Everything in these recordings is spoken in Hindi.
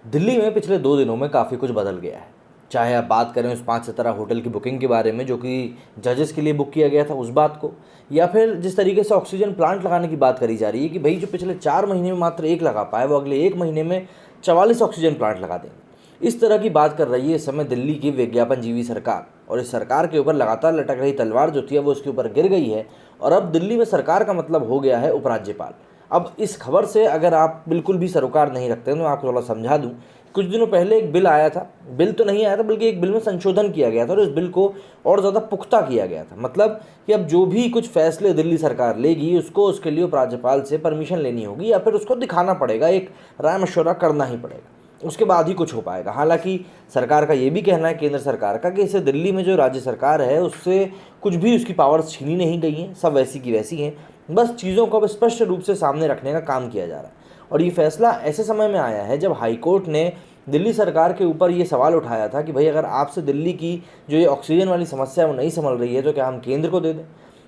दिल्ली में पिछले 2 दिनों में काफ़ी कुछ बदल गया है। चाहे आप बात करें उस 5 सितारा होटल की बुकिंग के बारे में जो कि जजेस के लिए बुक किया गया था उस बात को, या फिर जिस तरीके से ऑक्सीजन प्लांट लगाने की बात करी जा रही है कि भाई जो पिछले 4 महीने में मात्र 1 लगा पाए वो अगले 1 महीने में 44 ऑक्सीजन प्लांट लगा देंगे। इस तरह की बात कर रही है इस समय दिल्ली की विज्ञापनजीवी सरकार, और इस सरकार के ऊपर लगातार लटक रही तलवार जो थी वो उसके ऊपर गिर गई है। और अब दिल्ली में सरकार का मतलब हो गया है उपराज्यपाल। अब इस खबर से अगर आप बिल्कुल भी सरोकार नहीं रखते हैं तो मैं आपको थोड़ा समझा दूं। कुछ दिनों पहले एक बिल आया था, बिल तो नहीं आया था बल्कि एक बिल में संशोधन किया गया था और इस बिल को और ज़्यादा पुख्ता किया गया था। मतलब कि अब जो भी कुछ फैसले दिल्ली सरकार लेगी उसको उसके लिए उपराज्यपाल से परमिशन लेनी होगी या फिर उसको दिखाना पड़ेगा, एक राय मशवरा करना ही पड़ेगा, उसके बाद ही कुछ हो पाएगा। हालांकि सरकार का ये भी कहना है, केंद्र सरकार का, कि इसे दिल्ली में जो राज्य सरकार है उससे कुछ भी उसकी पावर्स छीनी नहीं गई हैं, सब वैसी की वैसी हैं। बस चीज़ों को अब स्पष्ट रूप से सामने रखने का काम किया जा रहा है। और ये फैसला ऐसे समय में आया है जब हाईकोर्ट ने दिल्ली सरकार के ऊपर ये सवाल उठाया था कि भाई अगर आपसे दिल्ली की जो ये ऑक्सीजन वाली समस्या है वो नहीं संभल रही है तो क्या हम केंद्र को दे दें।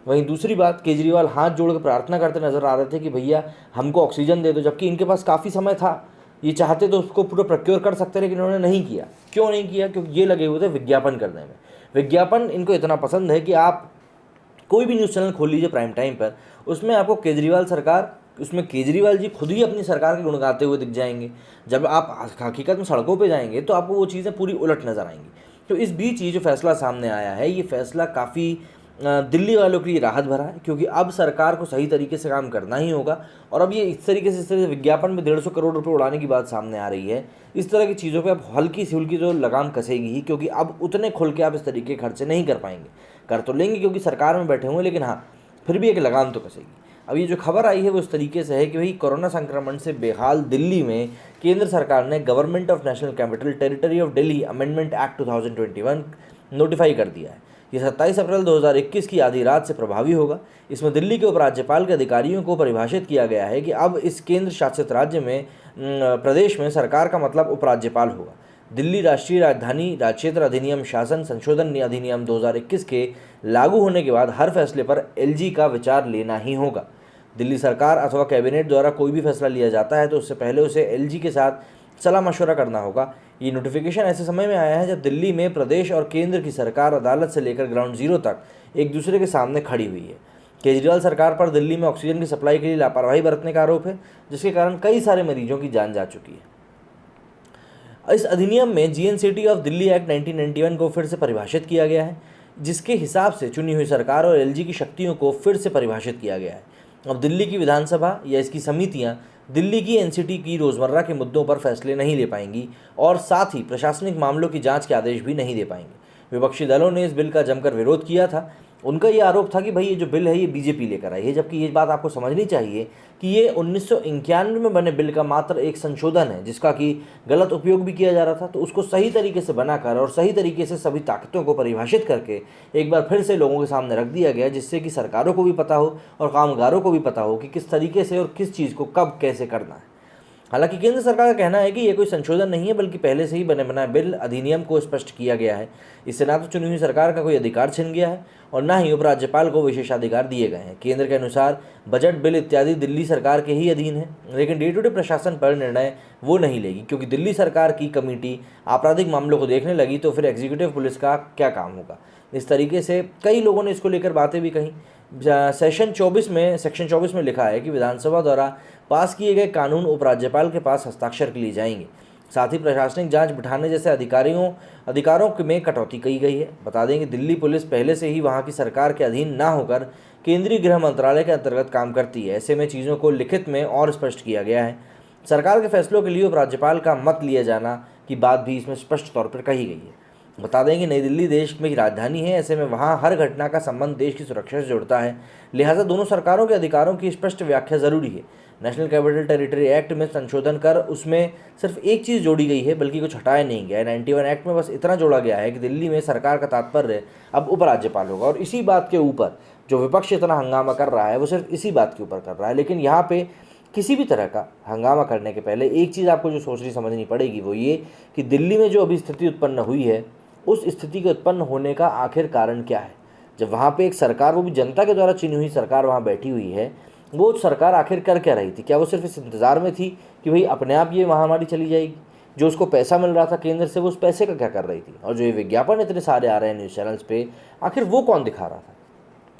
वहीं दूसरी बात, केजरीवाल हाथ जोड़ कर प्रार्थना करते नजर आ रहे थे कि भैया हमको ऑक्सीजन दे दो, जबकि इनके पास काफ़ी समय था, ये चाहते तो उसको पूरा प्रोक्योर कर सकते, लेकिन उन्होंने नहीं किया। क्यों नहीं किया? क्योंकि ये लगे हुए थे विज्ञापन करने में। विज्ञापन इनको इतना पसंद है कि आप कोई भी न्यूज़ चैनल खोल लीजिए प्राइम टाइम पर, उसमें आपको केजरीवाल सरकार, उसमें केजरीवाल जी खुद ही अपनी सरकार के गुण गाते हुए दिख जाएंगे। जब आप हकीकत में सड़कों पे जाएंगे तो आपको वो चीज़ें पूरी उलट नज़र आएंगी। तो इस बीच ये जो फैसला सामने आया है, ये फैसला काफ़ी दिल्ली वालों के लिए राहत भरा है, क्योंकि अब सरकार को सही तरीके से काम करना ही होगा। और अब ये इस तरह से विज्ञापन में 150 करोड़ रुपए उड़ाने की बात सामने आ रही है। इस तरह की चीज़ों पे अब हल्की सी हुल्की जो लगाम कसेगी ही, क्योंकि अब उतने खुल के आप इस तरीके के खर्चे नहीं कर पाएंगे। कर तो लेंगे क्योंकि सरकार में बैठे हुए, लेकिन हाँ फिर भी एक लगाम तो कसेगी। अब ये जो खबर आई है वो इस तरीके से है कि भाई कोरोना संक्रमण से बेहाल दिल्ली में केंद्र सरकार ने government of national capital territory of Delhi amendment act 2021 notify कर दिया है। ये 27 अप्रैल 2021 की आधी रात से प्रभावी होगा। इसमें दिल्ली के उपराज्यपाल के अधिकारियों को परिभाषित किया गया है कि अब इस केंद्र शासित राज्य में प्रदेश में सरकार का मतलब उपराज्यपाल होगा। दिल्ली राष्ट्रीय राजधानी राज्यक्षेत्र अधिनियम शासन संशोधन अधिनियम 2021 के लागू होने के बाद हर फैसले पर एलजी का विचार लेना ही होगा। दिल्ली सरकार अथवा कैबिनेट द्वारा कोई भी फैसला लिया जाता है तो उससे पहले उसे एलजी के साथ सलाह मशवरा करना होगा। ये नोटिफिकेशन ऐसे समय में आया है जब दिल्ली में प्रदेश और केंद्र की सरकार अदालत से लेकर ग्राउंड जीरो तक एक दूसरे के सामने खड़ी हुई है। केजरीवाल सरकार पर दिल्ली में ऑक्सीजन की सप्लाई के लिए लापरवाही बरतने का आरोप है, जिसके कारण कई सारे मरीजों की जान जा चुकी है। इस अधिनियम में जीएनसीटी ऑफ दिल्ली एक्ट 1991 को फिर से परिभाषित किया गया है, जिसके हिसाब से चुनी हुई सरकार और एलजी की शक्तियों को फिर से परिभाषित किया गया है। अब दिल्ली की विधानसभा या इसकी समितियां दिल्ली की एनसीटी की रोज़मर्रा के मुद्दों पर फैसले नहीं ले पाएंगी और साथ ही प्रशासनिक मामलों की जांच के आदेश भी नहीं दे पाएंगे। विपक्षी दलों ने इस बिल का जमकर विरोध किया था। उनका ये आरोप था कि भाई ये जो बिल है ये बीजेपी लेकर आई है, जबकि ये बात आपको समझनी चाहिए कि ये 1991 में बने बिल का मात्र एक संशोधन है, जिसका कि गलत उपयोग भी किया जा रहा था। तो उसको सही तरीके से बनाकर और सही तरीके से सभी ताकतों को परिभाषित करके एक बार फिर से लोगों के सामने रख दिया गया, जिससे कि सरकारों को भी पता हो और कामगारों को भी पता हो कि किस तरीके से और किस चीज़ को कब कैसे करना है। हालांकि केंद्र सरकार का कहना है कि यह कोई संशोधन नहीं है, बल्कि पहले से ही बने बनाए बिल अधिनियम को स्पष्ट किया गया है। इससे ना तो चुनी हुई सरकार का कोई अधिकार छिन गया है और ना ही उपराज्यपाल को विशेषाधिकार दिए गए हैं। केंद्र के अनुसार बजट बिल इत्यादि दिल्ली सरकार के ही अधीन है, लेकिन डे टू डे प्रशासन पर निर्णय वो नहीं लेगी, क्योंकि दिल्ली सरकार की कमेटी आपराधिक मामलों को देखने लगी तो फिर एग्जीक्यूटिव पुलिस का क्या काम होगा। इस तरीके से कई लोगों ने इसको लेकर बातें भी कही। सेक्शन 24 में लिखा है कि विधानसभा द्वारा पास किए गए कानून उपराज्यपाल के पास हस्ताक्षर के लिए जाएंगे। साथ ही प्रशासनिक जांच बिठाने जैसे अधिकारों में कटौती की गई है। बता दें कि दिल्ली पुलिस पहले से ही वहां की सरकार के अधीन ना होकर केंद्रीय गृह मंत्रालय के अंतर्गत काम करती है। ऐसे में चीज़ों को लिखित में और स्पष्ट किया गया है। सरकार के फैसलों के लिए उपराज्यपाल का मत लिया जाना की बात भी इसमें स्पष्ट तौर पर कही गई है। बता दें कि नई दिल्ली देश में राजधानी है, ऐसे में वहाँ हर घटना का संबंध देश की सुरक्षा से जुड़ता है। लिहाजा दोनों सरकारों के अधिकारों की स्पष्ट व्याख्या जरूरी है। नेशनल कैपिटल टेरिटरी एक्ट में संशोधन कर उसमें सिर्फ एक चीज़ जोड़ी गई है, बल्कि कुछ हटाया नहीं गया है। 91 एक्ट में बस इतना जोड़ा गया है कि दिल्ली में सरकार का तात्पर्य अब उपराज्यपाल होगा। और इसी बात के ऊपर जो विपक्ष इतना हंगामा कर रहा है वो सिर्फ इसी बात के ऊपर कर रहा है। लेकिन यहाँ पे किसी भी तरह का हंगामा करने के पहले एक चीज़ आपको जो सोचनी समझनी पड़ेगी वो ये कि दिल्ली में जो अभी स्थिति उत्पन्न हुई है उस स्थिति के उत्पन्न होने का आखिर कारण क्या है। जब वहाँ पे एक सरकार, वो भी जनता के द्वारा चुनी हुई सरकार वहाँ बैठी हुई है, वो सरकार आखिर कर क्या रही थी? क्या वो सिर्फ इस इंतज़ार में थी कि भाई अपने आप ये महामारी चली जाएगी, जो उसको पैसा मिल रहा था केंद्र से, वो उस पैसे का क्या कर रही थी, और जो ये विज्ञापन इतने सारे आ रहे हैं न्यूज़ चैनल्स पे, आखिर वो कौन दिखा रहा था।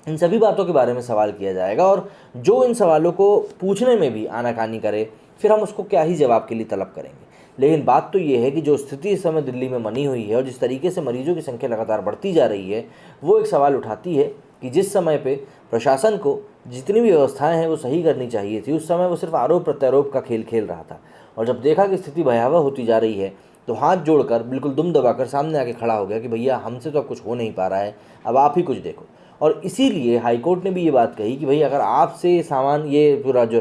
इन सभी बातों के बारे में सवाल किया जाएगा, और जो इन सवालों को पूछने में भी आनाकानी करे, फिर हम उसको क्या ही जवाब के लिए तलब करेंगे। लेकिन बात तो ये है कि जो स्थिति इस समय दिल्ली में बनी हुई है और जिस तरीके से मरीजों की संख्या लगातार बढ़ती जा रही है, वो एक सवाल उठाती है कि जिस समय पे प्रशासन को जितनी भी व्यवस्थाएं हैं वो सही करनी चाहिए थी, उस समय वो सिर्फ आरोप प्रत्यारोप का खेल खेल रहा था। और जब देखा कि स्थिति भयावह होती जा रही है, तो हाथ जोड़कर बिल्कुल दुम दबाकर सामने आके खड़ा हो गया कि भैया हमसे तो अब कुछ हो नहीं पा रहा है, अब आप ही कुछ देखो। और इसीलिए हाईकोर्ट ने भी ये बात कही कि भाई अगर आपसे सामान, ये पूरा जो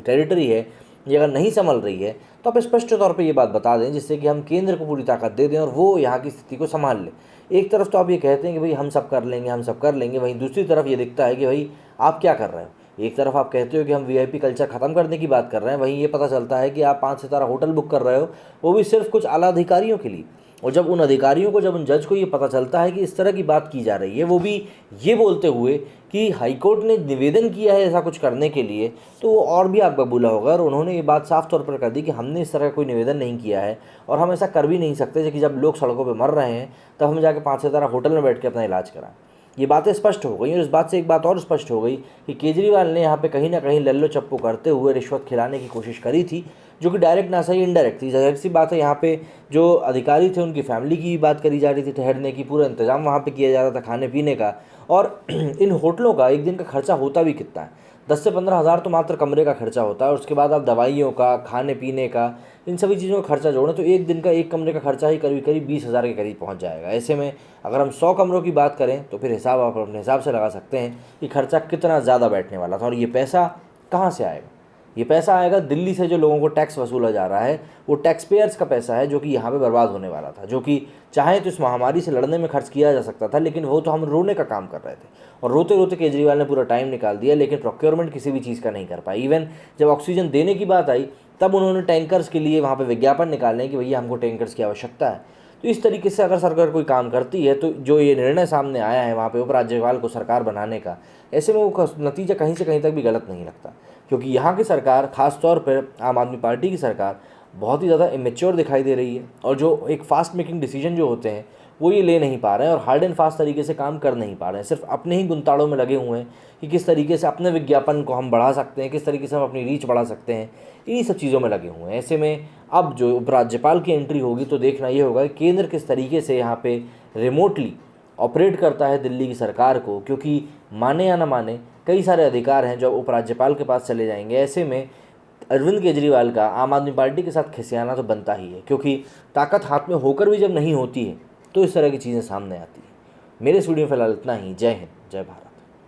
टेरिटरी है, ये अगर नहीं संभल रही है, तो आप स्पष्ट तौर पे ये बात बता दें, जिससे कि हम केंद्र को पूरी ताकत दे दें और वो यहाँ की स्थिति को संभाल ले। एक तरफ तो आप ये कहते हैं कि भाई हम सब कर लेंगे, हम सब कर लेंगे, वहीं दूसरी तरफ ये दिखता है कि भाई आप क्या कर रहे हो। एक तरफ आप कहते हो कि हम वीआईपी कल्चर ख़त्म करने की बात कर रहे हैं, वहीं ये पता चलता है कि आप 5 सितारा होटल बुक कर रहे हो, वो भी सिर्फ कुछ आला अधिकारियों के लिए। और जब उन अधिकारियों को, जब उन जज को ये पता चलता है कि इस तरह की बात की जा रही है, वो भी ये बोलते हुए कि हाईकोर्ट ने निवेदन किया है ऐसा कुछ करने के लिए, तो वो और भी आग बबूला होगा। और उन्होंने ये बात साफ तौर पर कर दी कि हमने इस तरह का कोई निवेदन नहीं किया है और हम ऐसा कर भी नहीं सकते कि जब लोग सड़कों पर मर रहे हैं तब हम जाके 5 सितारा होटल में बैठ के अपना इलाज कराएं। ये बातें स्पष्ट हो गई। और इस बात से एक बात और स्पष्ट हो गई कि केजरीवाल ने यहाँ पे कहीं ना कहीं लल्लो चप्पू करते हुए रिश्वत खिलाने की कोशिश करी थी, जो कि डायरेक्ट ना सही इनडायरेक्ट थी। जाहिर सी बात है, यहाँ पे जो अधिकारी थे उनकी फैमिली की बात करी जा रही थी, ठहरने की, पूरा इंतजाम वहाँ पे किया जा रहा था, खाने पीने का। और इन होटलों का एक दिन का खर्चा होता भी कितना है, 10 से 15 हज़ार तो मात्र कमरे का खर्चा होता है। और उसके बाद आप दवाइयों का, खाने पीने का, इन सभी चीज़ों का खर्चा जोड़ें तो एक दिन का एक कमरे का खर्चा ही करीब करीब 20,000 के करीब पहुंच जाएगा। ऐसे में अगर हम 100 कमरों की बात करें तो फिर हिसाब आप अपने हिसाब से लगा सकते हैं कि खर्चा कितना ज़्यादा बैठने वाला था। और ये पैसा कहाँ से आएगा? ये पैसा आएगा दिल्ली से, जो लोगों को टैक्स वसूला जा रहा है, वो टैक्स पेयर्स का पैसा है, जो कि यहाँ पे बर्बाद होने वाला था, जो कि चाहे तो इस महामारी से लड़ने में खर्च किया जा सकता था, लेकिन वो तो हम रोने का काम कर रहे थे। और रोते रोते केजरीवाल ने पूरा टाइम निकाल दिया, लेकिन प्रोक्योरमेंट किसी भी चीज़ का नहीं कर पाई। इवन जब ऑक्सीजन देने की बात आई, तब उन्होंने टैंकर्स के लिए वहाँ पर विज्ञापन निकालने कि भैया हमको टैंकर्स की आवश्यकता है। तो इस तरीके से अगर सरकार कोई काम करती है, तो जो ये निर्णय सामने आया है वहाँ पे उपराज्यपाल को सरकार बनाने का, ऐसे में वो नतीजा कहीं से कहीं तक भी गलत नहीं लगता। क्योंकि यहाँ की सरकार, खास तौर पर आम आदमी पार्टी की सरकार, बहुत ही ज़्यादा इमेच्योर दिखाई दे रही है। और जो एक फास्ट मेकिंग डिसीजन जो होते हैं वो ये ले नहीं पा रहे हैं और हार्ड एंड फास्ट तरीके से काम कर नहीं पा रहे हैं। सिर्फ अपने ही गुंताड़ों में लगे हुए हैं कि किस तरीके से अपने विज्ञापन को हम बढ़ा सकते हैं, किस तरीके से हम अपनी रीच बढ़ा सकते हैं, इन्हीं सब चीज़ों में लगे हुए हैं। ऐसे में अब जो उपराज्यपाल की एंट्री होगी तो देखना ये होगा कि केंद्र किस तरीके से यहाँ पे रिमोटली ऑपरेट करता है दिल्ली की सरकार को। क्योंकि माने या ना माने, कई सारे अधिकार हैं जो उपराज्यपाल के पास चले जाएंगे। ऐसे में अरविंद केजरीवाल का आम आदमी पार्टी के साथ खिसियाना तो बनता ही है, क्योंकि ताकत हाथ में होकर भी जब नहीं होती है तो इस तरह की चीज़ें सामने आती हैं। मेरे इस वीडियो में फिलहाल इतना ही। जय हिंद, जय भारत।